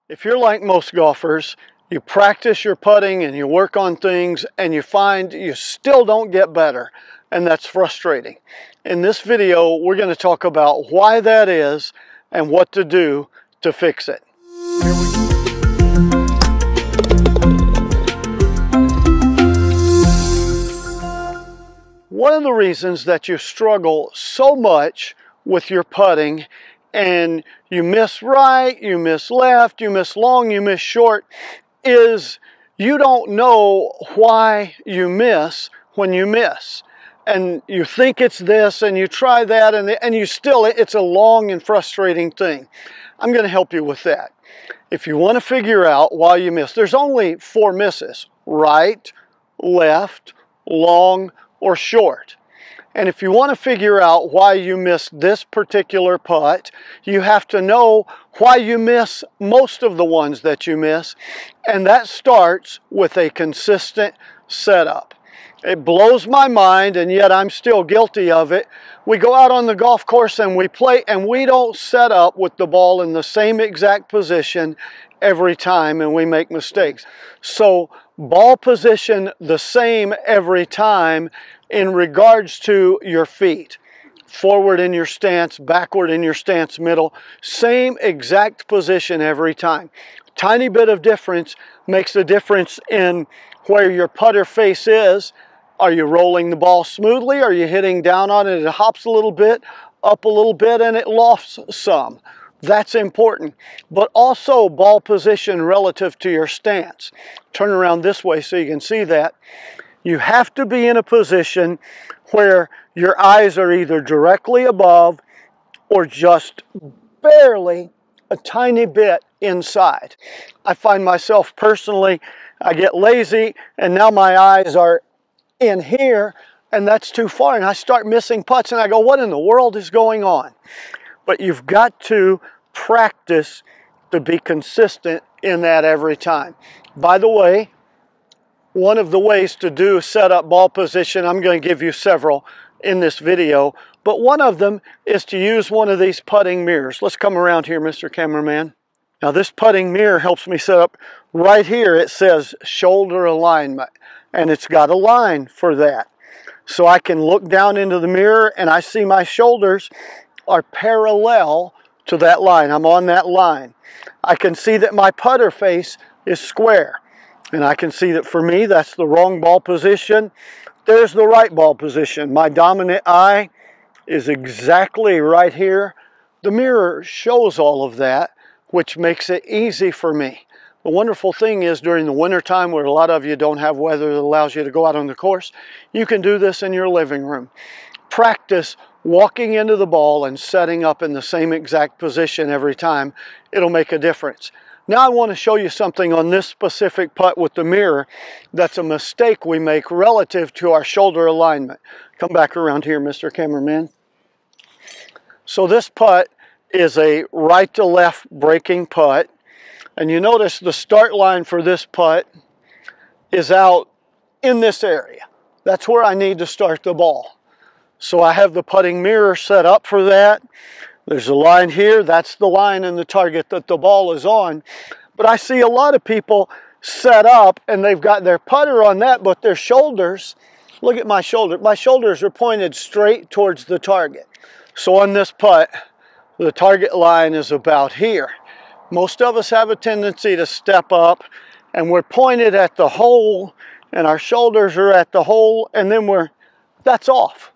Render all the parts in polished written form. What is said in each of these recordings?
If you're like most golfers, you practice your putting and you work on things and you find you still don't get better, and that's frustrating. In this video, we're going to talk about why that is and what to do to fix it. One of the reasons that you struggle so much with your putting and you miss right, you miss left, you miss long, you miss short, is you don't know why you miss when you miss. And you think it's this and you try that and you still, it's a long and frustrating thing. I'm going to help you with that. If you want to figure out why you miss, there's only 4 misses: right, left, long, or short. And if you want to figure out why you missed this particular putt, you have to know why you miss most of the ones that you miss. And that starts with a consistent setup. It blows my mind, and yet I'm still guilty of it. We go out on the golf course and we play, and we don't set up with the ball in the same exact position every time, and we make mistakes. So ball position the same every time in regards to your feet. Forward in your stance, backward in your stance, middle. Same exact position every time. Tiny bit of difference makes a difference in where your putter face is. Are you rolling the ball smoothly? Are you hitting down on it? It hops a little bit, up a little bit, and it lofts some. That's important. But also ball position relative to your stance. Turn around this way so you can see that. You have to be in a position where your eyes are either directly above or just barely a tiny bit inside. I find myself personally, I get lazy and now my eyes are in here and that's too far, and I start missing putts and I go, what in the world is going on? But you've got to practice to be consistent in that every time. By the way, one of the ways to set up ball position, I'm going to give you several in this video, but one of them is to use one of these putting mirrors. Let's come around here, Mr. Cameraman. Now this putting mirror helps me set up. Right here it says shoulder alignment, and it's got a line for that. So I can look down into the mirror and I see my shoulders are parallel to that line. I'm on that line. I can see that my putter face is square. And I can see that for me, that's the wrong ball position. There's the right ball position. My dominant eye is exactly right here. The mirror shows all of that, which makes it easy for me. The wonderful thing is during the winter time, where a lot of you don't have weather that allows you to go out on the course, you can do this in your living room. Practice walking into the ball and setting up in the same exact position every time. It'll make a difference. Now I want to show you something on this specific putt with the mirror that's a mistake we make relative to our shoulder alignment. Come back around here, Mr. Cameraman. So this putt is a right to left breaking putt. And you notice the start line for this putt is out in this area. That's where I need to start the ball. So I have the putting mirror set up for that. There's a line here, that's the line and the target that the ball is on. But I see a lot of people set up and they've got their putter on that, but their shoulders, look at my shoulder. My shoulders are pointed straight towards the target. So on this putt, the target line is about here. Most of us have a tendency to step up and we're pointed at the hole and our shoulders are at the hole, and then that's off.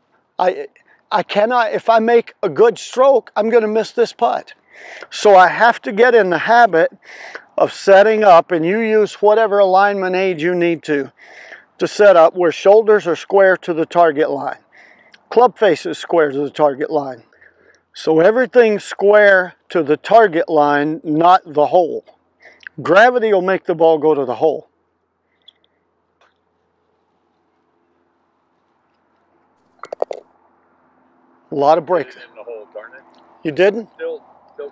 I cannot, if I make a good stroke, I'm going to miss this putt. So I have to get in the habit of setting up, and you use whatever alignment aid you need to set up where shoulders are square to the target line. Club face is square to the target line. So everything's square to the target line, not the hole. Gravity will make the ball go to the hole. A lot of breaks. In the hole, darn it. You didn't? Still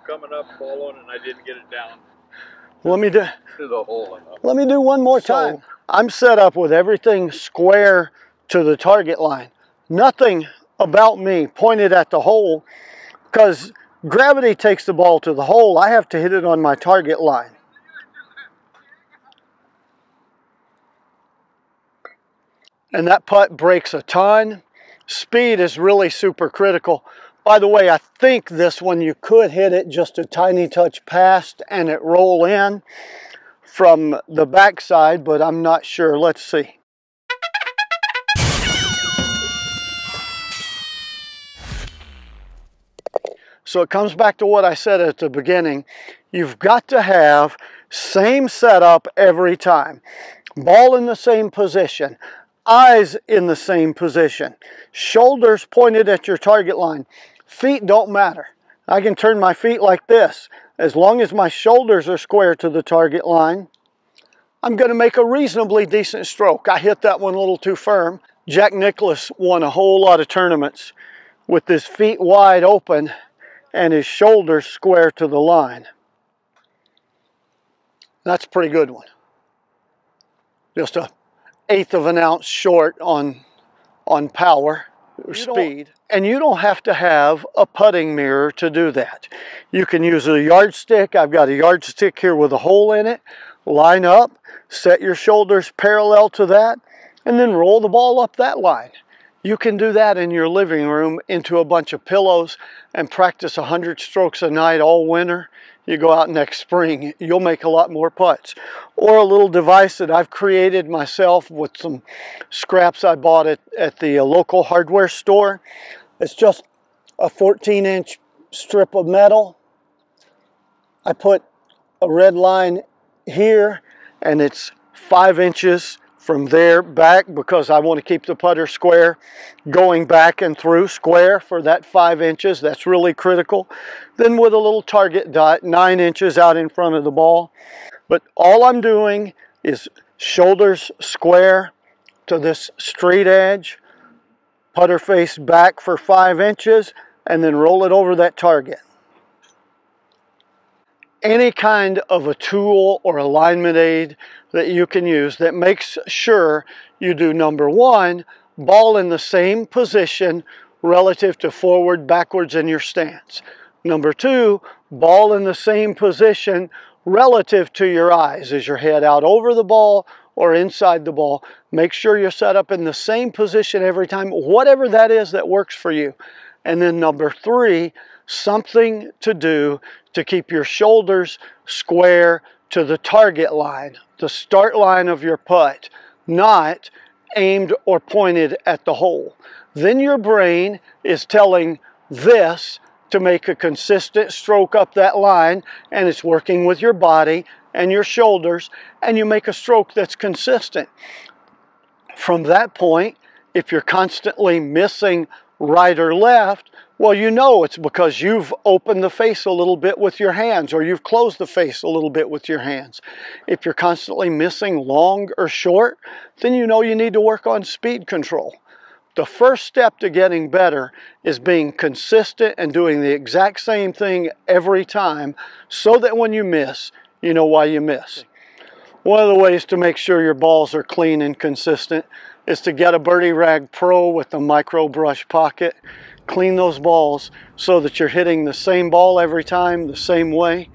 coming up, ball on, and I didn't get it down. Let me do To the hole enough. Let me do one more time. So, I'm set up with everything square to the target line. Nothing about me pointed at the hole, because gravity takes the ball to the hole. I have to hit it on my target line. and that putt breaks a ton. Speed is really super critical. By the way, I think this one you could hit it just a tiny touch past and it roll in from the backside, but I'm not sure. Let's see. So it comes back to what I said at the beginning. You've got to have same setup every time. Ball in the same position. Eyes in the same position. Shoulders pointed at your target line. Feet don't matter. I can turn my feet like this. As long as my shoulders are square to the target line, I'm going to make a reasonably decent stroke. I hit that one a little too firm. Jack Nicklaus won a whole lot of tournaments with his feet wide open and his shoulders square to the line. That's a pretty good one. Just an eighth of an ounce short on power or speed. And you don't have to have a putting mirror to do that. You can use a yardstick. I've got a yardstick here with a hole in it. Line up, set your shoulders parallel to that, and then roll the ball up that line. You can do that in your living room into a bunch of pillows and practice 100 strokes a night all winter. You go out next spring, you'll make a lot more putts. Or a little device that I've created myself with some scraps I bought at the local hardware store. It's just a 14-inch strip of metal. I put a red line here, and it's 5 inches from there back because I want to keep the putter square, going back and through square for that 5 inches. That's really critical. Then with a little target dot, 9 inches out in front of the ball. But all I'm doing is shoulders square to this straight edge, putter face back for 5 inches, and then roll it over that target. Any kind of a tool or alignment aid that you can use that makes sure you do, number one, ball in the same position relative to forward, backwards in your stance. Number two, ball in the same position relative to your eyes. Is your head out over the ball or inside the ball? Make sure you're set up in the same position every time, whatever that is that works for you. And then number three, something to do to keep your shoulders square to the target line, the start line of your putt, not aimed or pointed at the hole. Then your brain is telling this to make a consistent stroke up that line, and it's working with your body and your shoulders, and you make a stroke that's consistent. From that point, if you're constantly missing right or left, well, you know it's because you've opened the face a little bit with your hands, or you've closed the face a little bit with your hands. If you're constantly missing long or short, then you know you need to work on speed control. The first step to getting better is being consistent and doing the exact same thing every time so that when you miss, you know why you miss. One of the ways to make sure your balls are clean and consistent is to get a Birdie Rag Pro with the micro brush pocket. Clean those balls so that you're hitting the same ball every time, the same way.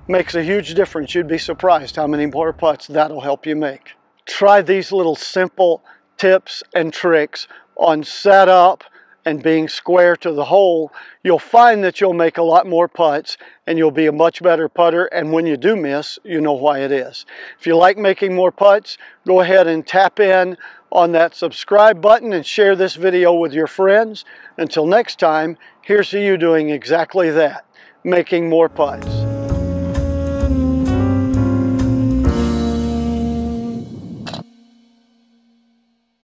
Makes a huge difference. You'd be surprised how many more putts that'll help you make. Try these little simple tips and tricks on setup and being square to the hole. You'll find that you'll make a lot more putts and you'll be a much better putter, and when you do miss, you know why it is. If you like making more putts, go ahead and tap in on that subscribe button and share this video with your friends. Until next time, here's to you doing exactly that, making more putts.